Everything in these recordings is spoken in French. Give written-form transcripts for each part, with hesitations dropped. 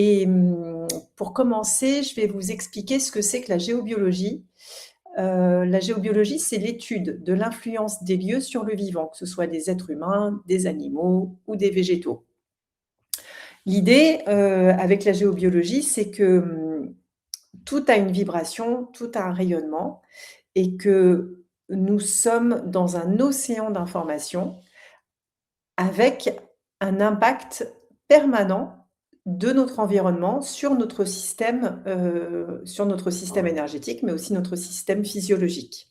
Et pour commencer, je vais vous expliquer ce que c'est que la géobiologie. La géobiologie, c'est l'étude de l'influence des lieux sur le vivant, que ce soit des êtres humains, des animaux ou des végétaux. L'idée, avec la géobiologie, c'est que, tout a une vibration, tout a un rayonnement et que nous sommes dans un océan d'informations avec un impact permanent de notre environnement sur notre système énergétique, mais aussi notre système physiologique.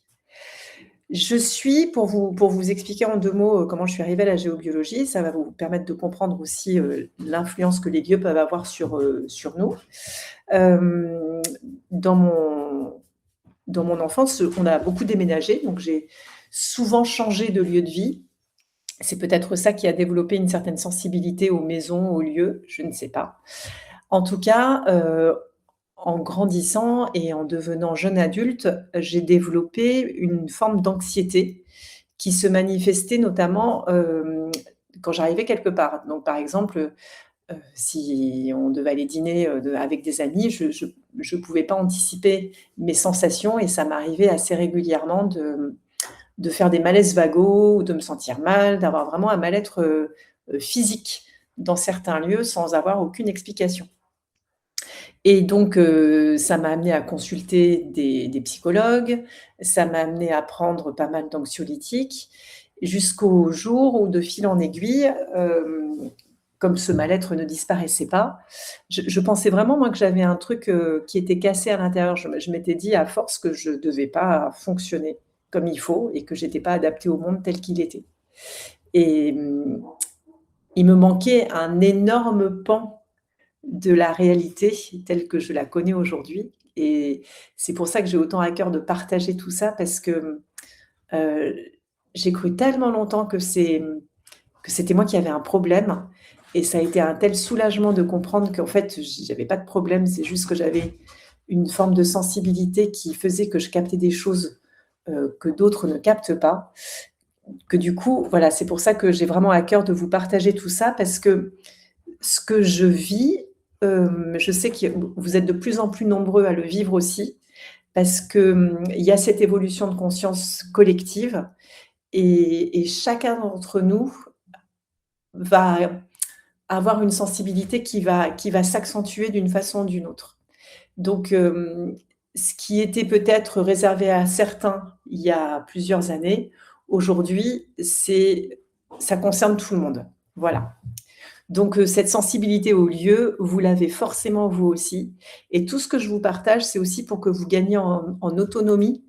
Pour vous expliquer en 2 mots, comment je suis arrivée à la géobiologie, ça va vous permettre de comprendre aussi, l'influence que les lieux peuvent avoir sur nous. Hem, dans mon enfance, on a beaucoup déménagé, donc j'ai souvent changé de lieu de vie. C'est peut-être ça qui a développé une certaine sensibilité aux maisons, aux lieux, je ne sais pas. En tout cas, en grandissant et en devenant jeune adulte, j'ai développé une forme d'anxiété qui se manifestait notamment, quand j'arrivais quelque part. Donc par exemple, si on devait aller dîner, avec des amis, je pouvais pas anticiper mes sensations et ça m'arrivait assez régulièrement de faire des malaises vagos ou de me sentir mal, d'avoir vraiment un mal-être, physique dans certains lieux sans avoir aucune explication. Et donc, ça m'a amenée à consulter des psychologues, ça m'a amenée à prendre pas mal d'anxiolytiques, jusqu'au jour où de fil en aiguille, comme ce mal-être ne disparaissait pas, je pensais vraiment moi que j'avais un truc, qui était cassé à l'intérieur. Je m'étais dit à force que je devais pas fonctionner comme il faut et que j'étais pas adaptée au monde tel qu'il était. Et il me manquait un énorme pan de la réalité telle que je la connais aujourd'hui et c'est pour ça que j'ai autant à cœur de partager tout ça parce que, heu, j'ai cru tellement longtemps que c'était moi qui avais un problème et ça a été un tel soulagement de comprendre qu'en fait, j'avais pas de problème, c'est juste que j'avais une forme de sensibilité qui faisait que je captais des choses, que d'autres ne captent pas. Que du coup, voilà, c'est pour ça que j'ai vraiment à cœur de vous partager tout ça parce que ce que je vis, je sais que vous êtes de plus en plus nombreux à le vivre aussi parce que, il y a cette évolution de conscience collective et chacun d'entre nous va avoir une sensibilité qui va s'accentuer d'une façon ou d'une autre. Donc, ce qui était peut-être réservé à certains il y a plusieurs années, aujourd'hui, ça concerne tout le monde. Voilà. Donc, cette sensibilité au lieu, vous l'avez forcément vous aussi et tout ce que je vous partage, c'est aussi pour que vous gagniez en autonomie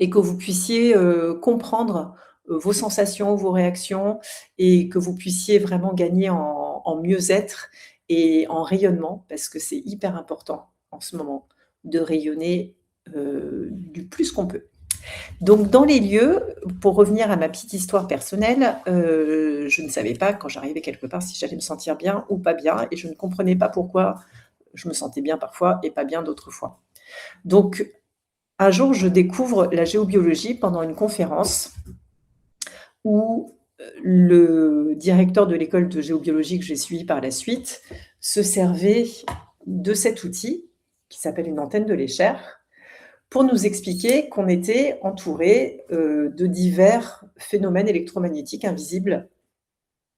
et que vous puissiez, comprendre, vos sensations, vos réactions et que vous puissiez vraiment gagner en mieux-être et en rayonnement parce que c'est hyper important en ce moment de rayonner, du plus qu'on peut. Donc dans les lieux, pour revenir à ma petite histoire personnelle, je ne savais pas quand j'arrivais quelque part si j'allais me sentir bien ou pas bien et je ne comprenais pas pourquoi je me sentais bien parfois et pas bien d'autres fois. Donc un jour, je découvre la géobiologie pendant une conférence où, le directeur de l'école de géobiologie que j'ai suivie par la suite se servait de cet outil qui s'appelle une antenne de Lécher pour nous expliquer qu'on était entouré, de divers phénomènes électromagnétiques invisibles,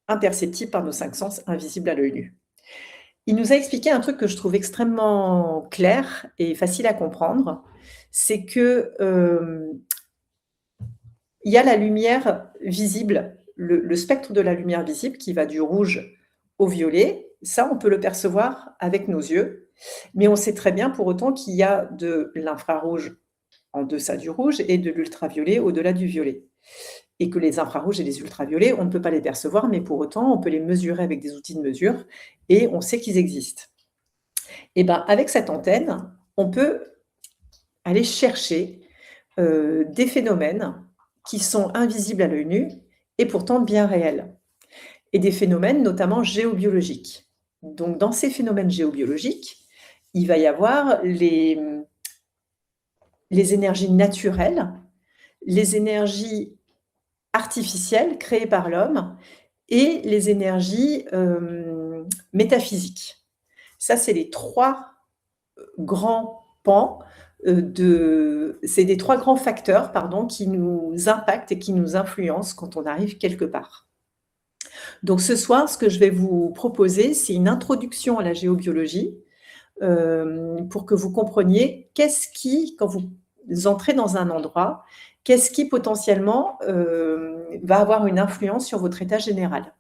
imperceptibles par nos 5 sens, invisibles à l'œil nu. Il nous a expliqué un truc que je trouve extrêmement clair et facile à comprendre, c'est que, il y a la lumière visible, le spectre de la lumière visible qui va du rouge au violet. Ça, on peut le percevoir avec nos yeux, mais on sait très bien pour autant qu'il y a de l'infrarouge en deçà du rouge et de l'ultraviolet au-delà du violet. Et que les infrarouges et les ultraviolets, on ne peut pas les percevoir, mais pour autant, on peut les mesurer avec des outils de mesure et on sait qu'ils existent. Et ben, avec cette antenne, on peut aller chercher, des phénomènes qui sont invisibles à l'œil nu et pourtant bien réels et des phénomènes notamment géobiologiques. Donc dans ces phénomènes géobiologiques, il va y avoir les énergies naturelles, les énergies artificielles créées par l'homme et les énergies, métaphysiques. Ça, c'est les 3 grands pans, c'est les 3 grands facteurs, pardon, qui nous impactent et qui nous influencent quand on arrive quelque part. Donc ce soir, ce que je vais vous proposer, c'est une introduction à la géobiologie, pour que vous compreniez qu'est-ce qui, quand vous entrez dans un endroit, qu'est-ce qui potentiellement, va avoir une influence sur votre état général.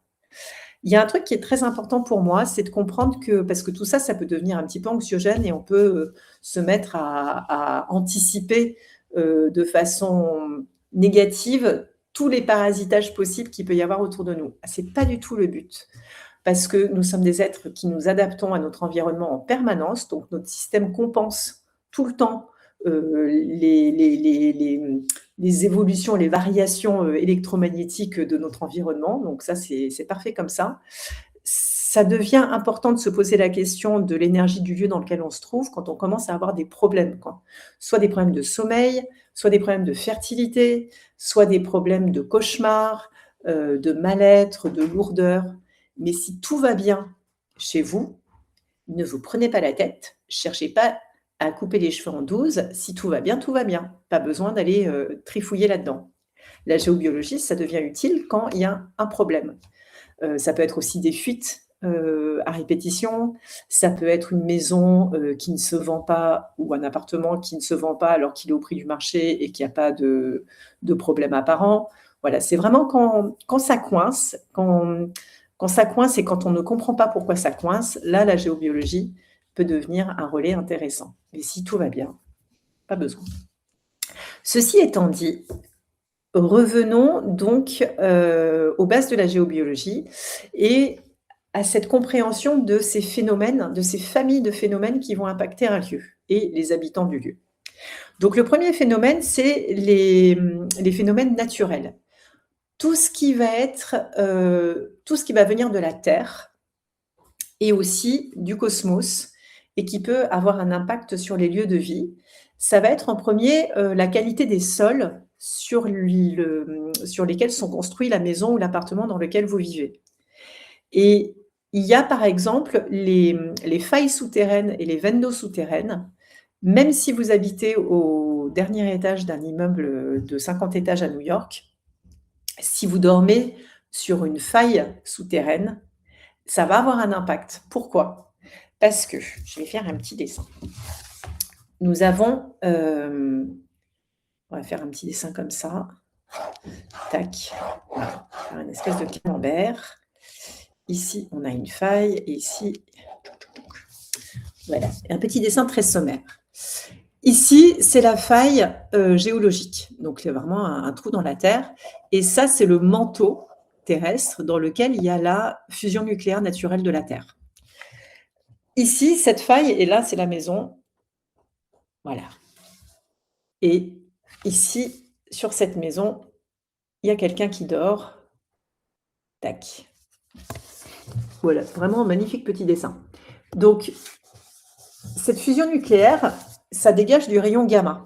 Il y a un truc qui est très important pour moi, c'est de comprendre que parce que tout ça, ça peut devenir un petit peu anxiogène et on peut, se mettre à anticiper, de façon négative tous les parasitages possibles qu'il peut y avoir autour de nous. C'est pas du tout le but, parce que nous sommes des êtres qui nous adaptons à notre environnement en permanence, donc notre système compense tout le temps, les évolutions, les variations, électromagnétiques de notre environnement, donc ça, c'est parfait comme ça. Ça devient important de se poser la question de l'énergie du lieu dans lequel on se trouve quand on commence à avoir des problèmes, quoi. Soit des problèmes de sommeil, soit des problèmes de fertilité, soit des problèmes de cauchemars, de mal-être, de lourdeur. Mais si tout va bien chez vous, ne vous prenez pas la tête, cherchez pas à couper les cheveux en 12. Si tout va bien, tout va bien. Pas besoin d'aller, trifouiller là-dedans. La géobiologie, ça devient utile quand il y a un problème. Ça peut être aussi des fuites, à répétition. Ça peut être une maison, qui ne se vend pas ou un appartement qui ne se vend pas alors qu'il est au prix du marché et qu'il y a pas de problème apparent. Voilà, c'est vraiment quand ça coince, quand ça coince et quand on ne comprend pas pourquoi ça coince, là, la géobiologie peut devenir un relais intéressant. Mais si tout va bien, pas besoin. Ceci étant dit, revenons donc, aux bases de la géobiologie et à cette compréhension de ces phénomènes, de ces familles de phénomènes qui vont impacter un lieu et les habitants du lieu. Donc le premier phénomène, c'est les phénomènes naturels. Tout ce qui va être, tout ce qui va venir de la Terre et aussi du cosmos et qui peut avoir un impact sur les lieux de vie. Ça va être en premier, la qualité des sols sur lesquels sont construits la maison ou l'appartement dans lequel vous vivez. Et il y a par exemple les failles souterraines et les veines d'eau souterraines. Même si vous habitez au dernier étage d'un immeuble de 50 étages à New York, si vous dormez sur une faille souterraine, ça va avoir un impact. Pourquoi? Parce que, je vais faire un petit dessin. Nous avons, on va faire un petit dessin comme ça. Tac. Faire une espèce de camembert. Ici, on a une faille et ici, voilà, un petit dessin très sommaire. Ici, c'est la faille géologique, donc c'est vraiment un trou dans la terre. Et ça, c'est le manteau terrestre dans lequel il y a la fusion nucléaire naturelle de la Terre. Ici, cette faille, et là, c'est la maison. Voilà. Et ici, sur cette maison, il y a quelqu'un qui dort. Tac. Voilà, vraiment un magnifique petit dessin. Donc, cette fusion nucléaire, ça dégage du rayon gamma.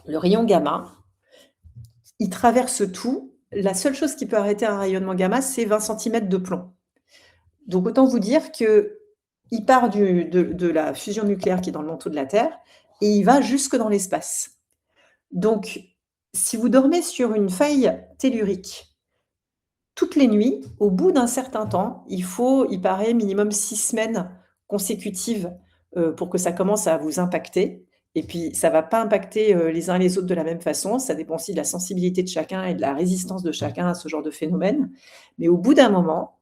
Le rayon gamma, il traverse tout. La seule chose qui peut arrêter un rayonnement gamma, c'est 20 cm de plomb. Donc, autant vous dire qu'il part de la fusion nucléaire qui est dans le manteau de la Terre et il va jusque dans l'espace. Donc, si vous dormez sur une faille tellurique toutes les nuits, au bout d'un certain temps, il paraît minimum 6 semaines consécutives pour que ça commence à vous impacter. Et puis, ça ne va pas impacter les uns les autres de la même façon. Ça dépend aussi de la sensibilité de chacun et de la résistance de chacun à ce genre de phénomène. Mais au bout d'un moment,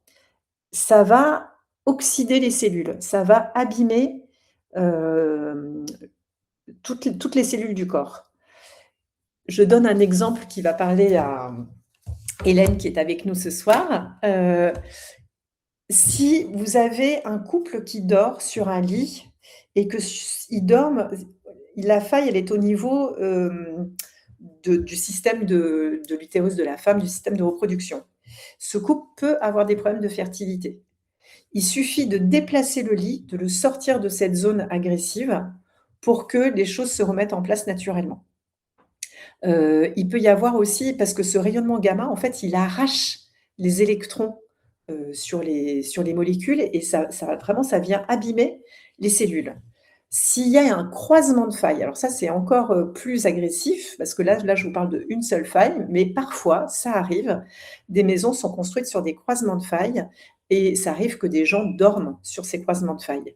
ça va oxyder les cellules. Ça va abîmer toutes les cellules du corps. Je donne un exemple qui va parler à Hélène qui est avec nous ce soir. Si vous avez un couple qui dort sur un lit et qu'ils dorment, la faille, elle est au niveau du système de l'utérus de la femme, du système de reproduction. Ce couple peut avoir des problèmes de fertilité. Il suffit de déplacer le lit, de le sortir de cette zone agressive pour que les choses se remettent en place naturellement. Il peut y avoir aussi, parce que ce rayonnement gamma, en fait, il arrache les électrons sur les molécules et ça vient abîmer les cellules. S'il y a un croisement de failles, alors ça, c'est encore, plus agressif parce que là, je vous parle d'une seule faille, mais parfois, ça arrive, des maisons sont construites sur des croisements de failles et ça arrive que des gens dorment sur ces croisements de failles.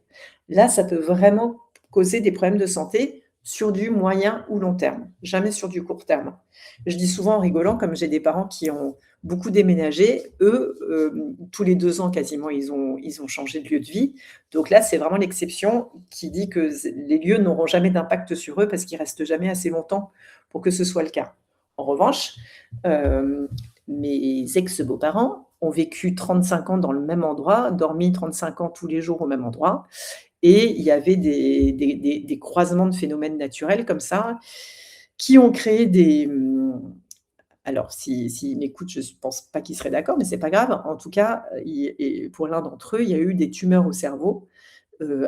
Là, ça peut vraiment causer des problèmes de santé sur du moyen ou long terme, jamais sur du court terme. Je dis souvent en rigolant, comme j'ai des parents qui ont beaucoup déménagé, eux, tous les 2 ans quasiment, ils ont changé de lieu de vie. Donc là, c'est vraiment l'exception qui dit que les lieux n'auront jamais d'impact sur eux parce qu'ils restent jamais assez longtemps pour que ce soit le cas. En revanche, mes ex-beaux-parents ont vécu 35 ans dans le même endroit, dormi 35 ans tous les jours au même endroit et il y avait des croisements de phénomènes naturels comme ça qui ont créé alors s'ils m'écoutent, je ne pense pas qu'ils seraient d'accord, mais c'est pas grave. En tout cas, pour l'un d'entre eux, il y a eu des tumeurs au cerveau,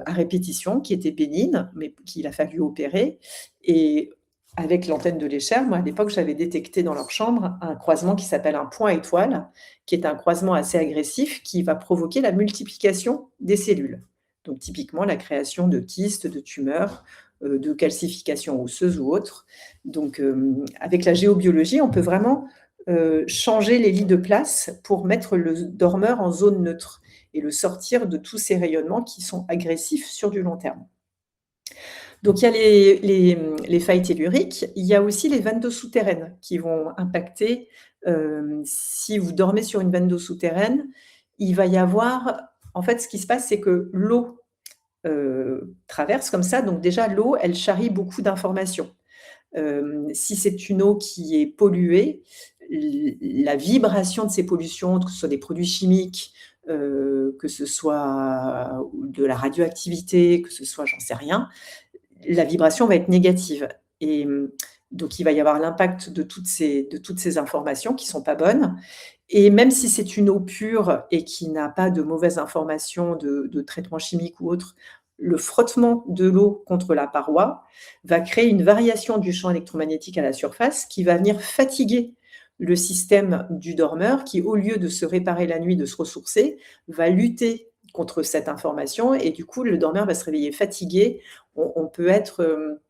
à répétition qui étaient bénignes, mais qu'il a fallu opérer et avec l'antenne de l'Escher, moi, à l'époque, j'avais détecté dans leur chambre un croisement qui s'appelle un point étoile, qui est un croisement assez agressif qui va provoquer la multiplication des cellules. Donc typiquement, la création de kystes, de tumeurs, de calcifications osseuses ou autres. Donc avec la géobiologie, on peut vraiment, changer les lits de place pour mettre le dormeur en zone neutre et le sortir de tous ces rayonnements qui sont agressifs sur du long terme. Donc il y a les failles telluriques, il y a aussi les vannes d'eau souterraines qui vont impacter, si vous dormez sur une vanne d'eau souterraine, il va y avoir en fait, ce qui se passe, c'est que l'eau, traverse comme ça, donc déjà l'eau, elle charrie beaucoup d'informations. Si c'est une eau qui est polluée, la vibration de ces pollutions, que ce soit des produits chimiques, que ce soit de la radioactivité, que ce soit j'en sais rien, la vibration va être négative et donc il va y avoir l'impact de toutes ces informations qui sont pas bonnes et même si c'est une eau pure et qui n'a pas de mauvaises informations de traitement chimique ou autre, le frottement de l'eau contre la paroi va créer une variation du champ électromagnétique à la surface qui va venir fatiguer le système du dormeur qui, au lieu de se réparer la nuit, de se ressourcer, va lutter contre cette information et du coup, le dormeur va se réveiller fatigué. On peut être,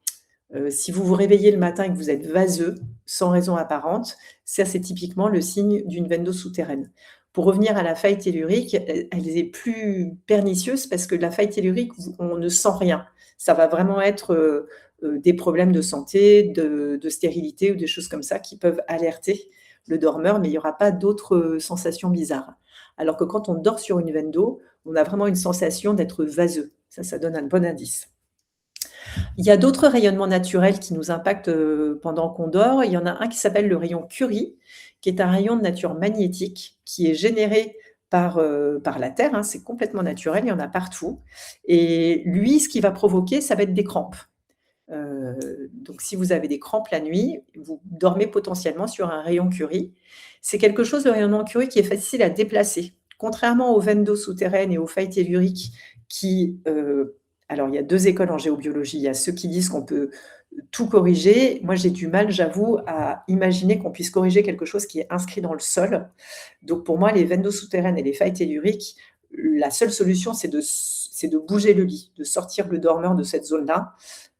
si vous vous réveillez le matin et que vous êtes vaseux, sans raison apparente, ça, c'est typiquement le signe d'une veine d'eau souterraine. Pour revenir à la faille tellurique, elle est plus pernicieuse parce que la faille tellurique, on ne sent rien. Ça va vraiment être, des problèmes de santé, de stérilité ou des choses comme ça qui peuvent alerter le dormeur, mais il n'y aura pas d'autres, sensations bizarres. Alors que quand on dort sur une veine d'eau, on a vraiment une sensation d'être vaseux. Ça donne un bon indice. Il y a d'autres rayonnements naturels qui nous impactent, pendant qu'on dort. Il y en a un qui s'appelle le rayon Curie, qui est un rayon de nature magnétique qui est généré par la Terre, hein, c'est complètement naturel, il y en a partout et lui, ce qu'il va provoquer, ça va être des crampes. Donc si vous avez des crampes la nuit, vous dormez potentiellement sur un rayon Curie. C'est quelque chose, le rayonnement Curie, qui est facile à déplacer. Contrairement aux veines d'eau souterraines et aux failles telluriques qui, alors il y a 2 écoles en géobiologie. Il y a ceux qui disent qu'on peut tout corriger. Moi, j'ai du mal, j'avoue, à imaginer qu'on puisse corriger quelque chose qui est inscrit dans le sol. Donc pour moi, les veines d'eau souterraines et les failles telluriques, la seule solution, c'est de bouger le lit, de sortir le dormeur de cette zone-là,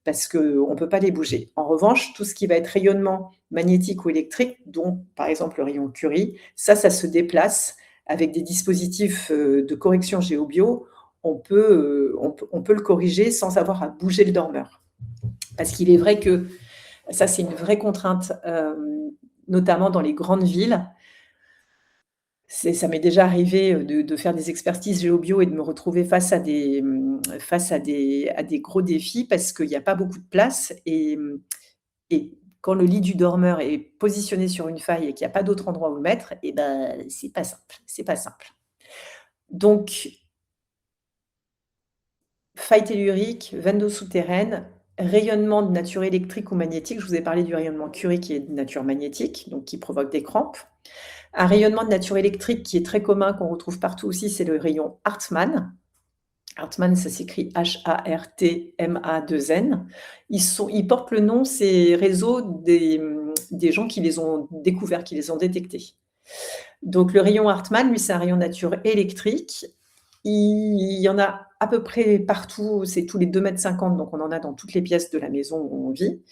parce qu'on ne peut pas les bouger. En revanche, tout ce qui va être rayonnement magnétique ou électrique, dont par exemple le rayon Curie, ça se déplace avec des dispositifs de correction géobio. On peut le corriger sans avoir à bouger le dormeur. Parce qu'il est vrai que ça, c'est une vraie contrainte, notamment dans les grandes villes. Ça m'est déjà arrivé de faire des expertises géobio et de me retrouver face à des gros défis parce qu'il n'y a pas beaucoup de place et quand le lit du dormeur est positionné sur une faille et qu'il n'y a pas d'autre endroit où le mettre, et ben, c'est pas simple, c'est pas simple. Donc faille tellurique, veine d'eau souterraine, rayonnement de nature électrique ou magnétique. Je vous ai parlé du rayonnement Curie qui est de nature magnétique, donc qui provoque des crampes. Un rayonnement de nature électrique qui est très commun, qu'on retrouve partout aussi, c'est le rayon Hartmann. Hartmann, ça s'écrit Hartmann. Ils portent le nom, ces réseaux, des gens qui les ont découverts, qui les ont détectés. Donc le rayon Hartmann, lui, c'est un rayon nature électrique. Il y en a à peu près partout, c'est tous les 2,50 m, donc on en a dans toutes les pièces de la maison où on vit.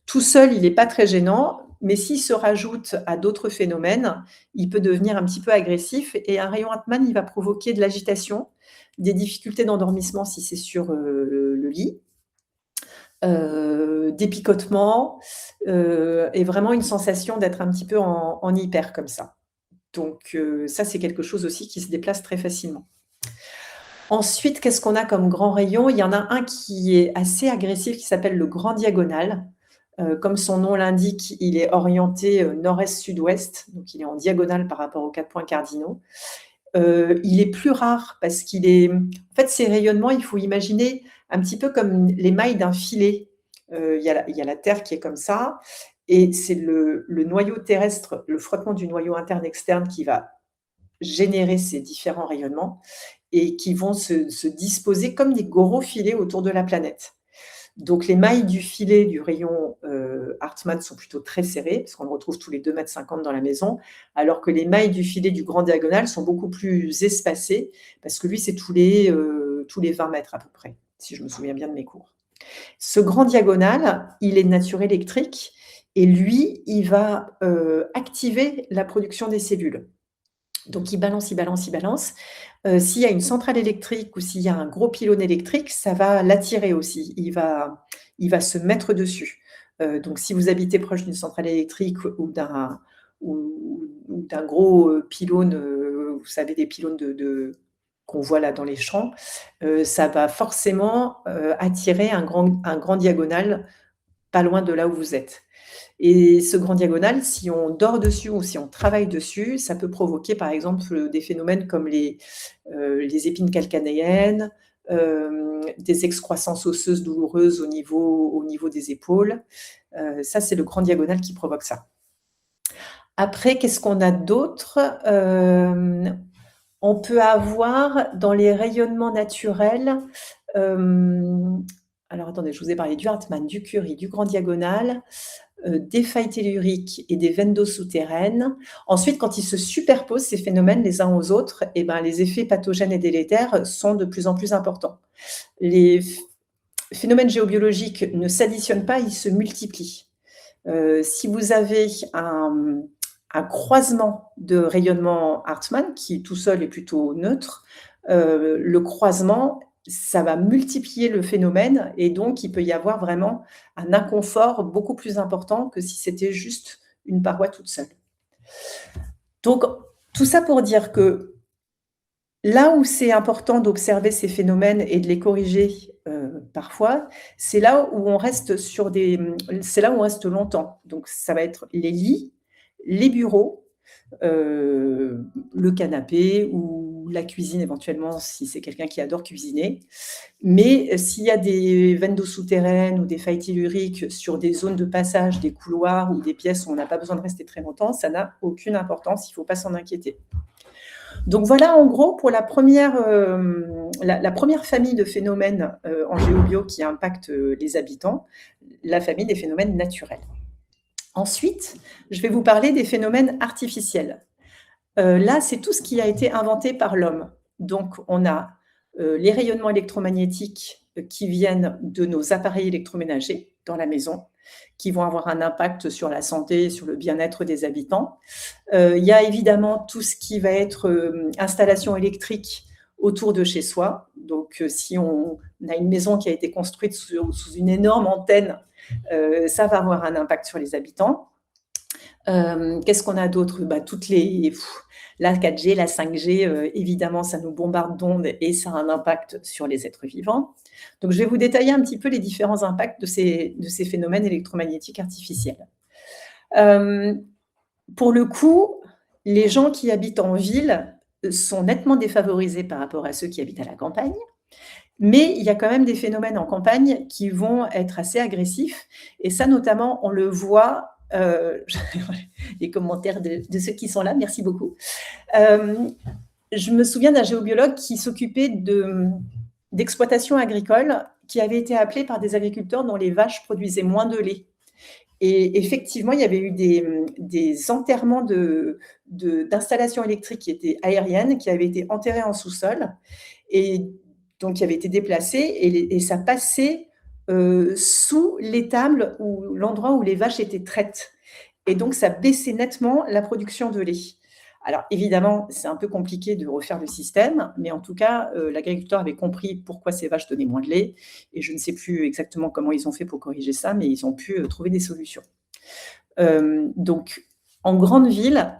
Tout seul, il n'est pas très gênant, mais s'il se rajoute à d'autres phénomènes, il peut devenir un petit peu agressif et un rayon Hartmann, il va provoquer de l'agitation, des difficultés d'endormissement si c'est sur, le lit, des picotements, et vraiment une sensation d'être un petit peu en hyper comme ça. Donc ça, c'est quelque chose aussi qui se déplace très facilement. Ensuite, qu'est-ce qu'on a comme grand rayon? Il y en a un qui est assez agressif, qui s'appelle le grand diagonal. Comme son nom l'indique, il est orienté, nord-est-sud-ouest, donc il est en diagonale par rapport aux 4 points cardinaux. Il est plus rare parce qu'il est en fait, ces rayonnements, il faut imaginer un petit peu comme les mailles d'un filet. Il y a la Terre qui est comme ça et c'est le noyau terrestre, le frottement du noyau interne-externe qui va générer ces différents rayonnements et qui vont se disposer comme des gros filets autour de la planète. Donc les mailles du filet du rayon Hartmann sont plutôt très serrées, parce qu'on le retrouve tous les 2,50 m dans la maison, alors que les mailles du filet du grand diagonal sont beaucoup plus espacées, parce que lui, c'est tous les 20 mètres à peu près, si je me souviens bien de mes cours. Ce grand diagonal, il est de nature électrique, et lui, il va activer la production des cellules. Donc il balance, il balance, il balance. S'il y a une centrale électrique ou s'il y a un gros pylône électrique, ça va l'attirer aussi. Il va se mettre dessus. Donc si vous habitez proche d'une centrale électrique ou d'un gros pylône, vous savez, des pylônes qu'on voit là dans les champs, ça va forcément attirer un grand diagonal pas loin de là où vous êtes. Et ce grand diagonal, si on dort dessus ou si on travaille dessus, ça peut provoquer par exemple des phénomènes comme les épines calcanéennes, des excroissances osseuses douloureuses au niveau des épaules. Ça, c'est le grand diagonal qui provoque ça. Après, qu'est-ce qu'on a d'autre? On peut avoir dans les rayonnements naturels, alors attendez, je vous ai parlé du Hartmann, du Curie, du grand diagonal, des failles telluriques et des veines d'eau souterraines. Ensuite, quand ils se superposent, ces phénomènes les uns aux autres, eh ben, les effets pathogènes et délétères sont de plus en plus importants. Les phénomènes géobiologiques ne s'additionnent pas, ils se multiplient. Si vous avez un croisement de rayonnement Hartmann, qui tout seul est plutôt neutre, le croisement, ça va multiplier le phénomène et donc il peut y avoir vraiment un inconfort beaucoup plus important que si c'était juste une paroi toute seule. Donc, tout ça pour dire que là où c'est important d'observer ces phénomènes et de les corriger parfois, c'est là où on reste c'est là où on reste longtemps. Donc, ça va être les lits, les bureaux, le canapé ou la cuisine éventuellement si c'est quelqu'un qui adore cuisiner. Mais s'il y a des veines d'eau souterraines ou des failles telluriques sur des zones de passage, des couloirs ou des pièces où on n'a pas besoin de rester très longtemps, ça n'a aucune importance, il ne faut pas s'en inquiéter. Donc voilà en gros pour la première famille de phénomènes en géobio qui impactent les habitants, la famille des phénomènes naturels. Ensuite, je vais vous parler des phénomènes artificiels. Là, c'est tout ce qui a été inventé par l'homme. Donc, on a les rayonnements électromagnétiques qui viennent de nos appareils électroménagers dans la maison, qui vont avoir un impact sur la santé et sur le bien-être des habitants. Il y a évidemment tout ce qui va être installation électrique autour de chez soi. Donc, si on a une maison qui a été construite sous une énorme antenne, ça va avoir un impact sur les habitants. Qu'est-ce qu'on a d'autre? La 4G, la 5G, évidemment, ça nous bombarde d'ondes et ça a un impact sur les êtres vivants. Donc, je vais vous détailler un petit peu les différents impacts de ces phénomènes électromagnétiques artificiels. Pour le coup, les gens qui habitent en ville sont nettement défavorisés par rapport à ceux qui habitent à la campagne. Mais il y a quand même des phénomènes en campagne qui vont être assez agressifs. Et ça, notamment, on le voit les commentaires de ceux qui sont là, merci beaucoup. Je me souviens d'un géobiologue qui s'occupait d'exploitation agricole, qui avait été appelé par des agriculteurs dont les vaches produisaient moins de lait. Et effectivement, il y avait eu des enterrements d'installations électriques qui étaient aériennes, qui avaient été enterrées en sous-sol et donc qui avaient été déplacées et ça passait, sous l'étable ou l'endroit où les vaches étaient traites et donc ça baissait nettement la production de lait. Alors évidemment, c'est un peu compliqué de refaire le système, mais en tout cas, l'agriculteur avait compris pourquoi ces vaches donnaient moins de lait et je ne sais plus exactement comment ils ont fait pour corriger ça, mais ils ont pu, trouver des solutions. Donc en grande ville,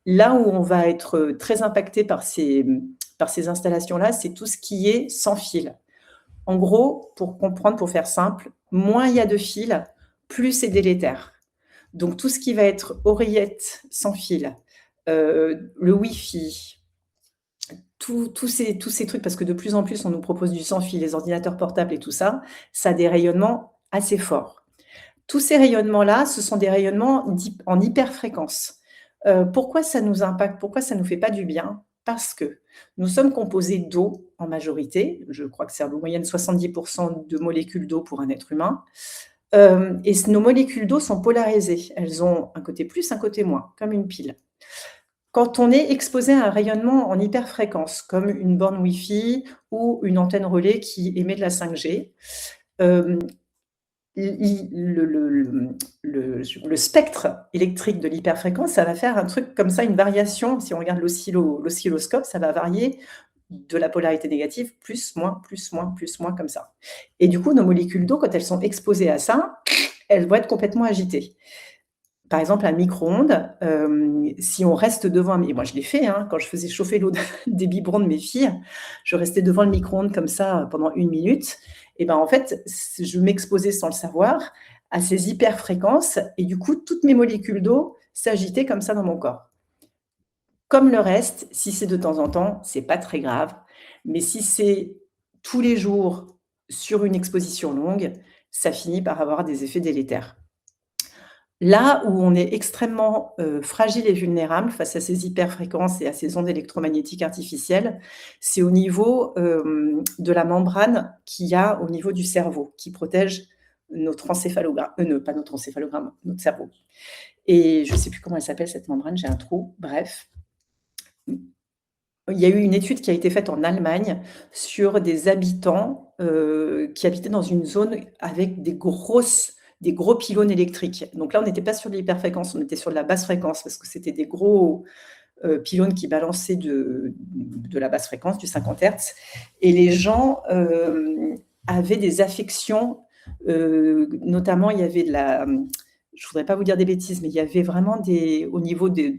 là où on va être, très impacté par ces installations-là, c'est tout ce qui est sans fil. En gros, pour comprendre, pour faire simple, moins il y a de fils, plus c'est délétère. Donc tout ce qui va être oreillette sans fil, le Wi-Fi, tous ces trucs, parce que de plus en plus, on nous propose du sans fil, les ordinateurs portables et tout ça, ça a des rayonnements assez forts. Tous ces rayonnements-là, ce sont des rayonnements en hyperfréquence. Pourquoi ça nous impacte? Pourquoi ça nous fait pas du bien? Parce que nous sommes composés d'eau en majorité. Je crois que c'est en moyenne 70 de molécules d'eau pour un être humain. Et nos molécules d'eau sont polarisées. Elles ont un côté plus, un côté moins, comme une pile. Quand on est exposé à un rayonnement en hyperfréquence, comme une borne Wi-Fi ou une antenne relais qui émet de la 5G, euh, le spectre électrique de l'hyperfréquence, ça va faire un truc comme ça, une variation. Si on regarde l'oscilloscope, ça va varier de la polarité négative, plus, moins, plus, moins, plus, moins, comme ça. Et du coup, nos molécules d'eau, quand elles sont exposées à ça, elles vont être complètement agitées. Par exemple, un micro-ondes, si on reste devant, et moi je l'ai fait, hein, quand je faisais chauffer l'eau des biberons de mes filles, je restais devant le micro-ondes comme ça pendant 1 minute. Et ben en fait, je m'exposais sans le savoir à ces hyperfréquences et du coup, toutes mes molécules d'eau s'agitaient comme ça dans mon corps. Comme le reste, si c'est de temps en temps, c'est pas très grave, mais si c'est tous les jours sur une exposition longue, ça finit par avoir des effets délétères. Là où on est extrêmement, fragile et vulnérable face à ces hyperfréquences et à ces ondes électromagnétiques artificielles, c'est au niveau, de la membrane qu'il y a au niveau du cerveau, qui protège notre encéphalogramme, pas notre encéphalogramme, notre cerveau. Et je ne sais plus comment elle s'appelle cette membrane, j'ai un trou, bref. Il y a eu une étude qui a été faite en Allemagne sur des habitants, qui habitaient dans une zone avec des gros pylônes électriques. Donc là, on n'était pas sur l'hyperfréquence, on était sur de la basse fréquence parce que c'était des gros, pylônes qui balançaient de la basse fréquence, du 50 Hertz et les gens, avaient des affections, notamment il y avait je voudrais pas vous dire des bêtises, mais il y avait vraiment au niveau des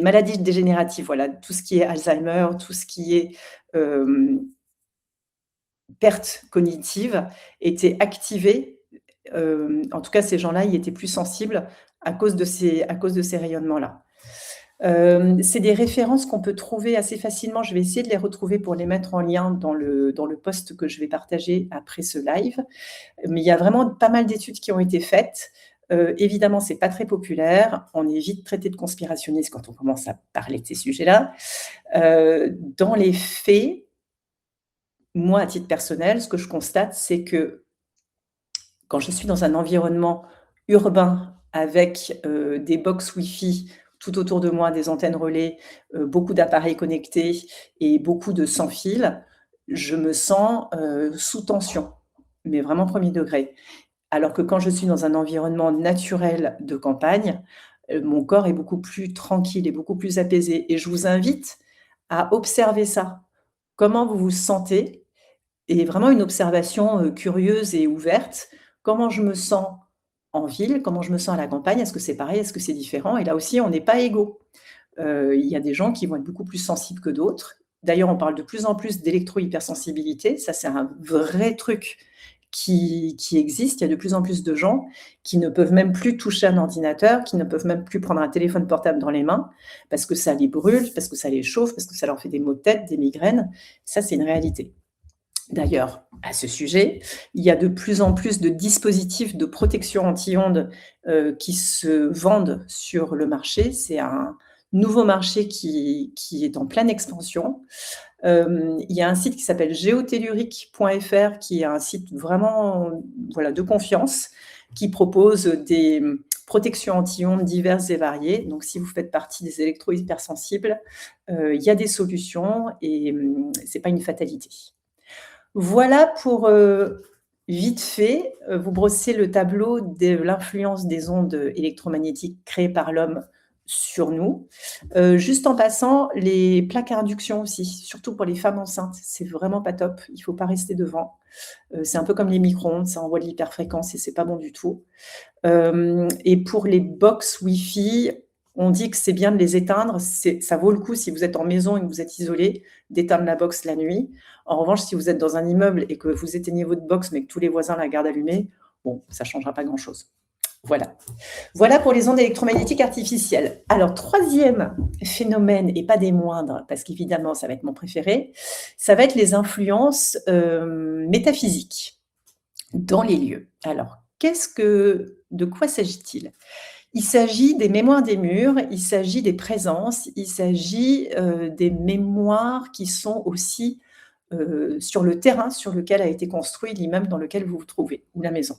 maladies dégénératives, voilà, tout ce qui est Alzheimer, tout ce qui est, perte cognitive était activé. En tout cas, ces gens-là, ils étaient plus sensibles à cause de ces rayonnements-là. C'est des références qu'on peut trouver assez facilement. Je vais essayer de les retrouver pour les mettre en lien dans le post que je vais partager après ce live. Mais il y a vraiment pas mal d'études qui ont été faites. Évidemment, c'est pas très populaire. On est vite traité de conspirationniste quand on commence à parler de ces sujets-là. Dans les faits, moi, à titre personnel, ce que je constate, c'est que quand je suis dans un environnement urbain avec, des box Wi-Fi tout autour de moi, des antennes relais, beaucoup d'appareils connectés et beaucoup de sans fil, je me sens, sous tension, mais vraiment premier degré. Alors que quand je suis dans un environnement naturel de campagne, mon corps est beaucoup plus tranquille et beaucoup plus apaisé et je vous invite à observer ça. Comment vous vous sentez? Et vraiment une observation, curieuse et ouverte. Comment je me sens en ville? Comment je me sens à la campagne? Est-ce que c'est pareil? Est-ce que c'est différent? Et là aussi, on n'est pas égaux. Il y a des gens qui vont être beaucoup plus sensibles que d'autres. D'ailleurs, on parle de plus en plus d'électro-hypersensibilité. Ça, c'est un vrai truc qui existe. Il y a de plus en plus de gens qui ne peuvent même plus toucher un ordinateur, qui ne peuvent même plus prendre un téléphone portable dans les mains parce que ça les brûle, parce que ça les chauffe, parce que ça leur fait des maux de tête, des migraines. Ça, c'est une réalité. D'ailleurs, à ce sujet, il y a de plus en plus de dispositifs de protection anti-ondes, qui se vendent sur le marché. C'est un nouveau marché qui est en pleine expansion. Il y a un site qui s'appelle géotellurique.fr qui est un site vraiment, voilà, de confiance, qui propose des protections anti-ondes diverses et variées. Donc si vous faites partie des électro-hypersensibles, il y a des solutions et c'est pas une fatalité. Voilà pour, vite fait, vous brosser le tableau de l'influence des ondes électromagnétiques créées par l'homme sur nous. Juste en passant, les plaques à induction aussi, surtout pour les femmes enceintes, c'est vraiment pas top, il faut pas rester devant. C'est un peu comme les micro-ondes, ça envoie de l'hyperfréquence et c'est pas bon du tout. Et pour les box Wi-Fi, on dit que c'est bien de les éteindre. Ça vaut le coup, si vous êtes en maison et que vous êtes isolé, d'éteindre la box la nuit. En revanche, si vous êtes dans un immeuble et que vous éteignez votre box, mais que tous les voisins la gardent allumée, bon, ça ne changera pas grand-chose. Voilà. Voilà pour les ondes électromagnétiques artificielles. Alors, troisième phénomène, et pas des moindres, parce qu'évidemment, ça va être mon préféré, ça va être les influences métaphysiques dans les lieux. Alors, de quoi s'agit-il? Il s'agit des mémoires des murs, il s'agit des présences, il s'agit des mémoires qui sont aussi sur le terrain sur lequel a été construit l'immeuble dans lequel vous vous trouvez, ou la maison.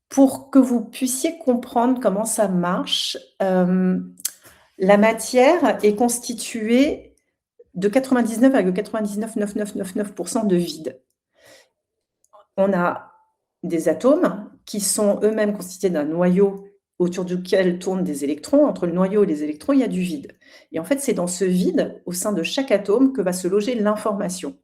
Pour que vous puissiez comprendre comment ça marche, la matière est constituée de 99,999999% de vide. On a des atomes qui sont eux-mêmes constitués d'un noyau autour duquel tournent des électrons. Entre le noyau et les électrons, il y a du vide. Et en fait, c'est dans ce vide, au sein de chaque atome, que va se loger l'information.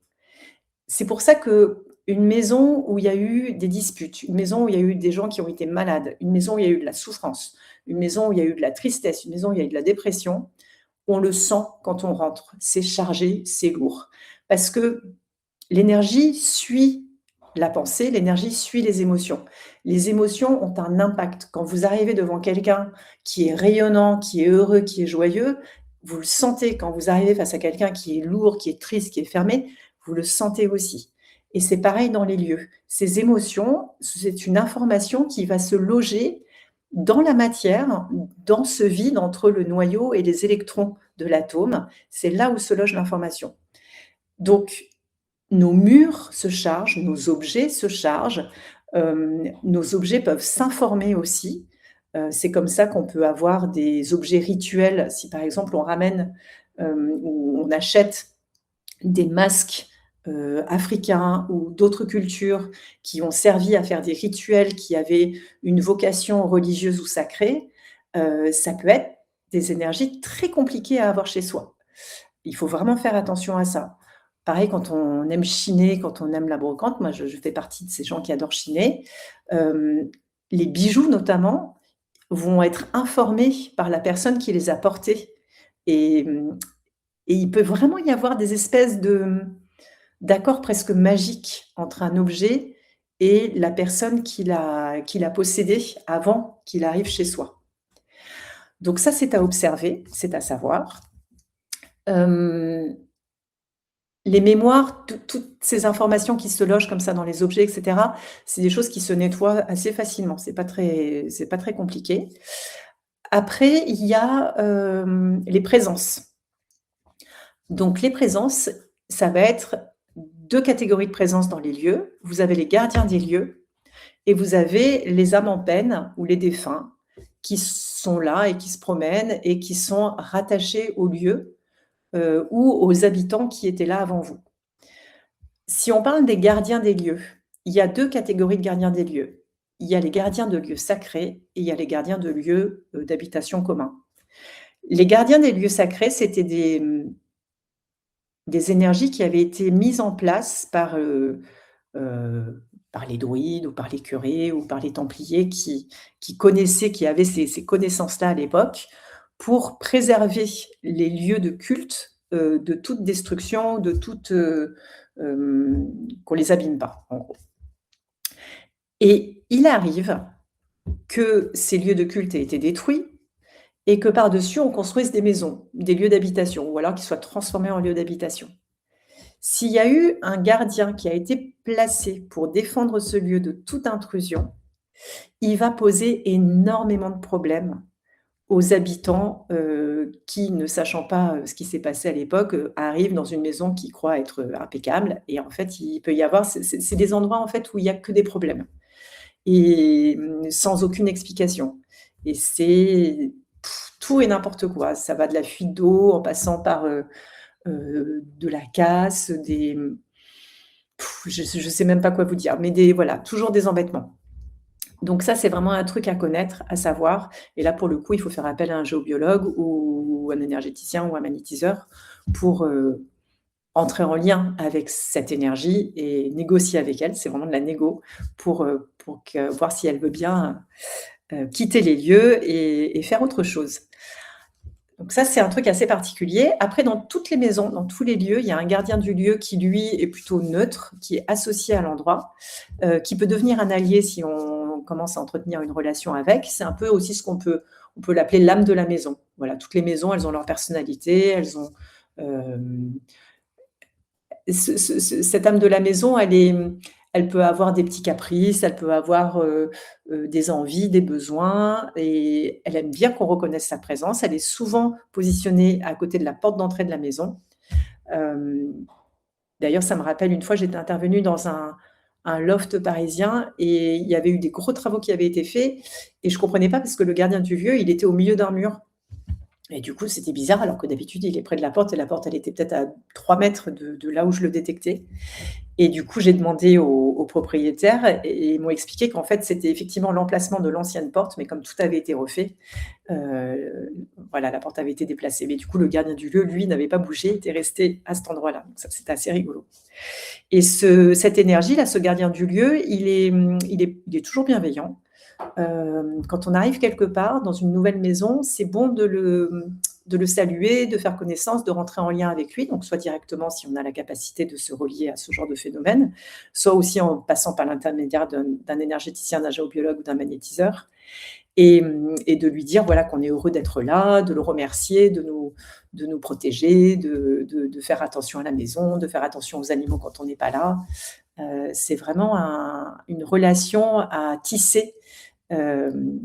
C'est pour ça qu'une maison où il y a eu des disputes, une maison où il y a eu des gens qui ont été malades, une maison où il y a eu de la souffrance, une maison où il y a eu de la tristesse, une maison où il y a eu de la dépression, on le sent quand on rentre. C'est chargé, c'est lourd. Parce que l'énergie suit la pensée, l'énergie suit les émotions. Les émotions ont un impact. Quand vous arrivez devant quelqu'un qui est rayonnant, qui est heureux, qui est joyeux, vous le sentez. Quand vous arrivez face à quelqu'un qui est lourd, qui est triste, qui est fermé, vous le sentez aussi. Et c'est pareil dans les lieux. Ces émotions, c'est une information qui va se loger dans la matière, dans ce vide entre le noyau et les électrons de l'atome. C'est là où se loge l'information. Donc, nos murs se chargent, nos objets se chargent, nos objets peuvent s'informer aussi. C'est comme ça qu'on peut avoir des objets rituels. Si par exemple on ramène ou on achète des masques africains ou d'autres cultures qui ont servi à faire des rituels qui avaient une vocation religieuse ou sacrée, ça peut être des énergies très compliquées à avoir chez soi. Il faut vraiment faire attention à ça. Pareil, quand on aime chiner, quand on aime la brocante, moi je fais partie de ces gens qui adorent chiner, les bijoux notamment vont être informés par la personne qui les a portés et il peut vraiment y avoir des espèces d'accords presque magiques entre un objet et la personne qui l'a possédé avant qu'il arrive chez soi. Donc ça, c'est à observer, c'est à savoir. Les mémoires, toutes ces informations qui se logent comme ça dans les objets, etc., c'est des choses qui se nettoient assez facilement. C'est pas très compliqué. Après, il y a les présences. Donc les présences, ça va être 2 catégories de présences dans les lieux. Vous avez les gardiens des lieux et vous avez les âmes en peine ou les défunts qui sont là et qui se promènent et qui sont rattachés au lieu ou aux habitants qui étaient là avant vous. Si on parle des gardiens des lieux, il y a 2 catégories de gardiens des lieux. Il y a les gardiens de lieux sacrés et il y a les gardiens de lieux d'habitation communs. Les gardiens des lieux sacrés, c'était des énergies qui avaient été mises en place par les druides ou par les curés ou par les templiers qui connaissaient, qui avaient ces connaissances-là à l'époque pour préserver les lieux de culte de toute destruction, de toute qu'on les abîme pas, en gros. Et il arrive que ces lieux de culte aient été détruits et que par-dessus, on construise des maisons, des lieux d'habitation, ou alors qu'ils soient transformés en lieux d'habitation. S'il y a eu un gardien qui a été placé pour défendre ce lieu de toute intrusion, il va poser énormément de problèmes aux habitants qui, ne sachant pas ce qui s'est passé à l'époque, arrivent dans une maison qu'ils croient être impeccable et en fait, il peut y avoir c'est des endroits en fait où il y a que des problèmes. et sans aucune explication. Et c'est tout et n'importe quoi. Ça va de la fuite d'eau en passant par, de la casse, des je sais même pas quoi vous dire, mais des voilà, toujours des embêtements. Donc ça, c'est vraiment un truc à connaître, à savoir et là, pour le coup, il faut faire appel à un géobiologue ou un énergéticien ou un magnétiseur pour, entrer en lien avec cette énergie et négocier avec elle. C'est vraiment de la négo pour que voir si elle veut bien, quitter les lieux et faire autre chose. Donc ça, c'est un truc assez particulier. Après, dans toutes les maisons, dans tous les lieux, il y a un gardien du lieu qui, lui, est plutôt neutre, qui est associé à l'endroit, qui peut devenir un allié si on commence à entretenir une relation avec. C'est un peu aussi ce on peut l'appeler l'âme de la maison. Voilà, toutes les maisons, elles ont leur personnalité, elles ont, hem cette âme de la maison, elle peut avoir des petits caprices, elle peut avoir, des envies, des besoins et elle aime bien qu'on reconnaisse sa présence. Elle est souvent positionnée à côté de la porte d'entrée de la maison. Hem, D'ailleurs, ça me rappelle une fois, j'étais intervenue dans un loft parisien et il y avait eu des gros travaux qui avaient été faits et je comprenais pas parce que le gardien du lieu, il était au milieu d'un mur et du coup, c'était bizarre alors que d'habitude, il est près de la porte et la porte, elle était peut-être à 3 mètres de là où je le détectais. Et du coup, j'ai demandé au propriétaire et ils m'ont expliqué qu'en fait, c'était effectivement l'emplacement de l'ancienne porte, mais comme tout avait été refait, voilà, la porte avait été déplacée. Mais du coup, le gardien du lieu, lui, n'avait pas bougé, était resté à cet endroit-là. Donc ça, c'était assez rigolo. Et cette énergie-là, ce gardien du lieu, il est toujours bienveillant. Quand on arrive quelque part dans une nouvelle maison, c'est bon de le saluer, de faire connaissance, de rentrer en lien avec lui, donc soit directement si on a la capacité de se relier à ce genre de phénomène, soit aussi en passant par l'intermédiaire d'un énergéticien, d'un géobiologue ou d'un magnétiseur et de lui dire, voilà, qu'on est heureux d'être là, de le remercier, de nous protéger, de faire attention à la maison, de faire attention aux animaux quand on n'est pas là. C'est vraiment une relation à tisser. Hem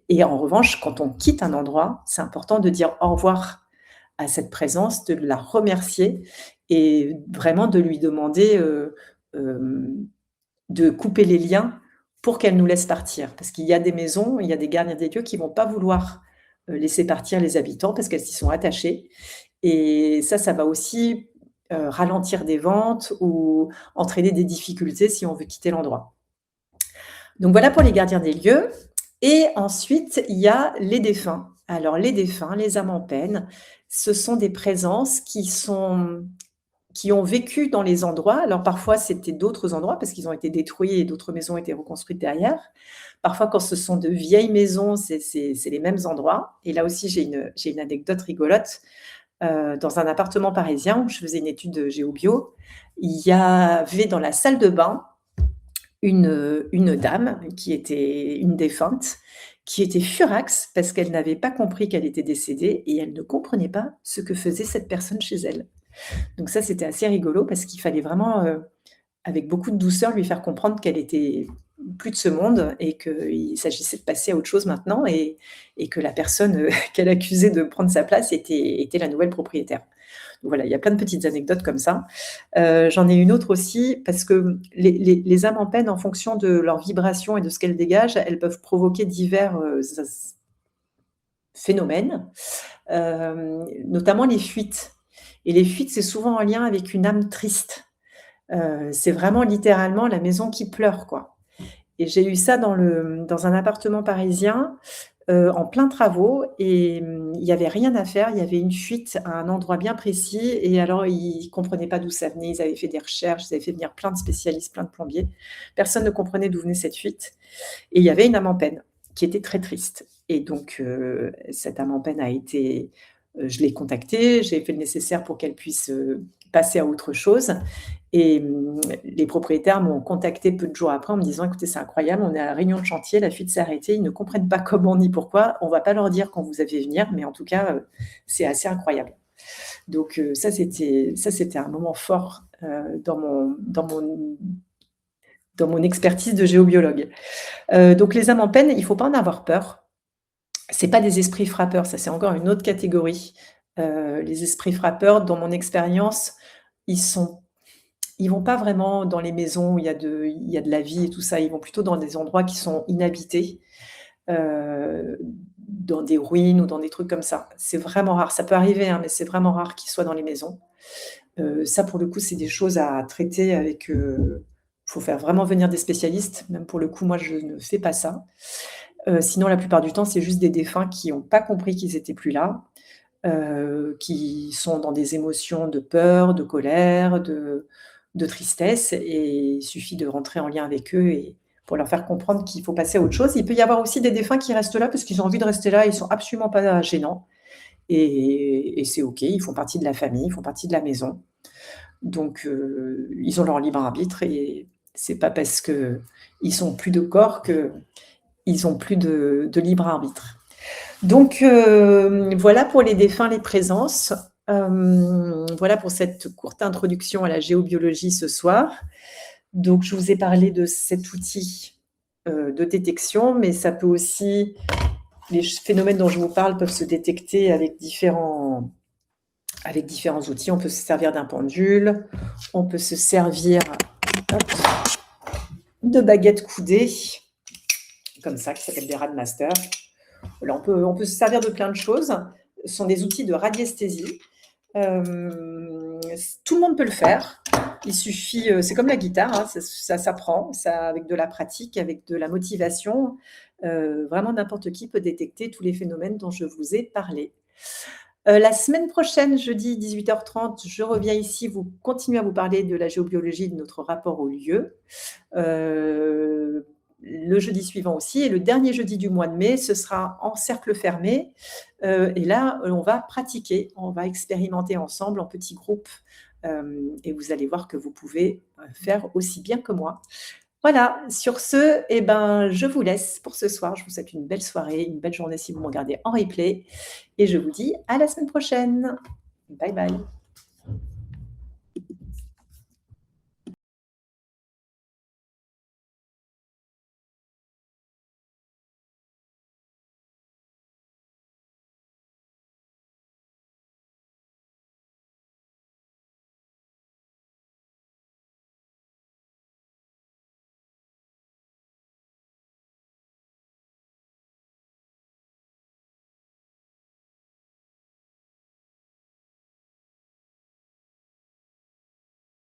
Et en revanche, quand on quitte un endroit, c'est important de dire au revoir à cette présence, de la remercier et vraiment de lui demander, de couper les liens pour qu'elle nous laisse partir. Parce qu'il y a des maisons, il y a des gardiens des lieux qui vont pas vouloir, laisser partir les habitants parce qu'elles s'y sont attachées et ça va aussi, ralentir des ventes ou entraîner des difficultés si on veut quitter l'endroit. Donc voilà pour les gardiens des lieux et ensuite il y a les défunts. Alors les défunts, les âmes en peine, ce sont des présences qui ont vécu dans les endroits. Alors parfois c'était d'autres endroits parce qu'ils ont été détruits et d'autres maisons ont été reconstruites derrière. Parfois quand ce sont de vieilles maisons, c'est les mêmes endroits et là aussi j'ai une anecdote rigolote. Dans un appartement parisien où je faisais une étude de géobio, il y avait dans la salle de bain une dame qui était une défunte, qui était furax parce qu'elle n'avait pas compris qu'elle était décédée et elle ne comprenait pas ce que faisait cette personne chez elle. Donc ça, c'était assez rigolo parce qu'il fallait vraiment, avec beaucoup de douceur, lui faire comprendre qu'elle était plus de ce monde et qu'il s'agissait de passer à autre chose maintenant et que la personne, qu'elle accusait de prendre sa place était la nouvelle propriétaire. Donc voilà, il y a plein de petites anecdotes comme ça. J'en ai une autre aussi parce que les âmes en peine, en fonction de leur vibration et de ce qu'elles dégagent, elles peuvent provoquer divers, phénomènes, notamment les fuites et les fuites, c'est souvent en lien avec une âme triste. C'est vraiment littéralement la maison qui pleure, quoi et j'ai eu ça dans un appartement parisien, en plein travaux et il y avait rien à faire. Il y avait une fuite à un endroit bien précis et alors ils comprenaient pas d'où ça venait. Ils avaient fait des recherches, ils avaient fait venir plein de spécialistes, plein de plombiers. Personne ne comprenait d'où venait cette fuite et il y avait une âme en peine qui était très triste et donc cette âme en peine a été je l'ai contactée, j'ai fait le nécessaire pour qu'elle puisse, passer à autre chose et les propriétaires m'ont contactée peu de jours après en me disant: «Écoutez, c'est incroyable, on est à la réunion de chantier, la fuite s'est arrêtée, ils ne comprennent pas comment ni pourquoi. On va pas leur dire quand vous allez venir, mais en tout cas, c'est assez incroyable». Donc ça c'était un moment fort, dans mon expertise de géobiologue. Donc les âmes en peine, il faut pas en avoir peur. C'est pas des esprits frappeurs, ça c'est encore une autre catégorie. Les esprits frappeurs, dans mon expérience, ils sont Ils vont pas vraiment dans les maisons où il y a de la vie et tout ça. Ils vont plutôt dans des endroits qui sont inhabités, dans des ruines ou dans des trucs comme ça. C'est vraiment rare. Ça peut arriver, hein, mais c'est vraiment rare qu'ils soient dans les maisons. Ça, pour le coup, c'est des choses à traiter avec, faut faire vraiment venir des spécialistes. Même pour le coup, moi, je ne fais pas ça. Sinon, la plupart du temps, c'est juste des défunts qui ont pas compris qu'ils étaient plus là, qui sont dans des émotions de peur, de colère, de tristesse, et il suffit de rentrer en lien avec eux et pour leur faire comprendre qu'il faut passer à autre chose. Il peut y avoir aussi des défunts qui restent là parce qu'ils ont envie de rester là, ils sont absolument pas gênants et c'est OK, ils font partie de la famille, ils font partie de la maison. Donc ils ont leur libre arbitre et c'est pas parce qu'ils sont plus de corps qu'ils ont plus de libre arbitre. Donc voilà pour les défunts, les présences. Voilà pour cette courte introduction à la géobiologie ce soir. Donc je vous ai parlé de cet outil, de détection, mais ça peut aussi les phénomènes dont je vous parle peuvent se détecter avec différents outils. On peut se servir d'un pendule, on peut se servir, hop, de baguettes coudées, comme ça, qui s'appellent des Radmaster. Voilà, on peut se servir de plein de choses. Ce sont des outils de radiesthésie. Tout le monde peut le faire. Il suffit, c'est comme la guitare, hein, ça s'apprend, ça, avec de la pratique, avec de la motivation. Vraiment, n'importe qui peut détecter tous les phénomènes dont je vous ai parlé. La semaine prochaine, jeudi 18h30, je reviens ici, continuer à vous parler de la géobiologie, de notre rapport au lieu. Le jeudi suivant aussi, et le dernier jeudi du mois de mai, ce sera en cercle fermé. Et là, on va pratiquer, on va expérimenter ensemble en petits groupes. Et vous allez voir que vous pouvez faire aussi bien que moi. Voilà, sur ce, je vous laisse pour ce soir. Je vous souhaite une belle soirée, une belle journée si vous me regardez en replay. Et je vous dis à la semaine prochaine. Bye bye.